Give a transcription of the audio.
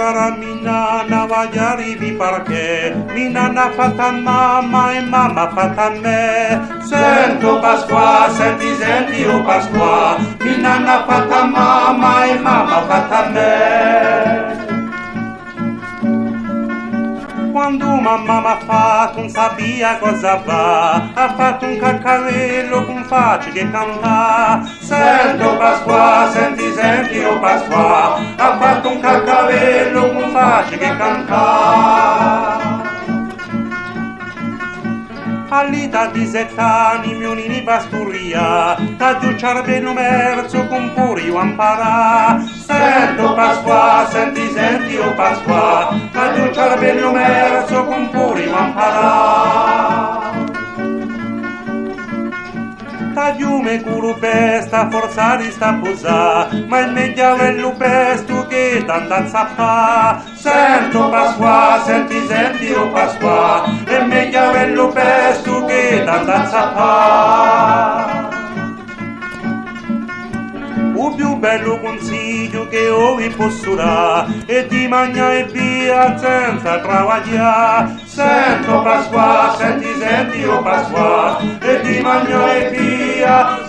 cara mi nana voglia arrivi perché mi nana fatta a mamma e mamma fatta a me. Sento Pasqua, senti oh Pasqua, mi nana fatta a mamma e mamma fatta a me. Quando mamma m'ha fatto non sapia cosa va, ha fatto un caccarello con faccia che canta. Sento Pasqua, senti oh Pasqua, ha fatto un caccarello con faccia che canta. All'età di 7 anni mio nini pasturia, da giù cervello merzo con pure io imparà. Sento Pasqua, senti oh Pasqua, da giù cervello merzo con pure io imparà. Da giù me curo pesta, forza di sta posà, ma il meglio è il pesto che tanta zappa. Sento Pasqua, senti oh Pasqua, è meglio è il pesto che tanta zappa. Il più bello consiglio che io vi posso dare è di mangiare via senza travagliare. Sento Pasqua, senti oh Pasqua, e di mangiare via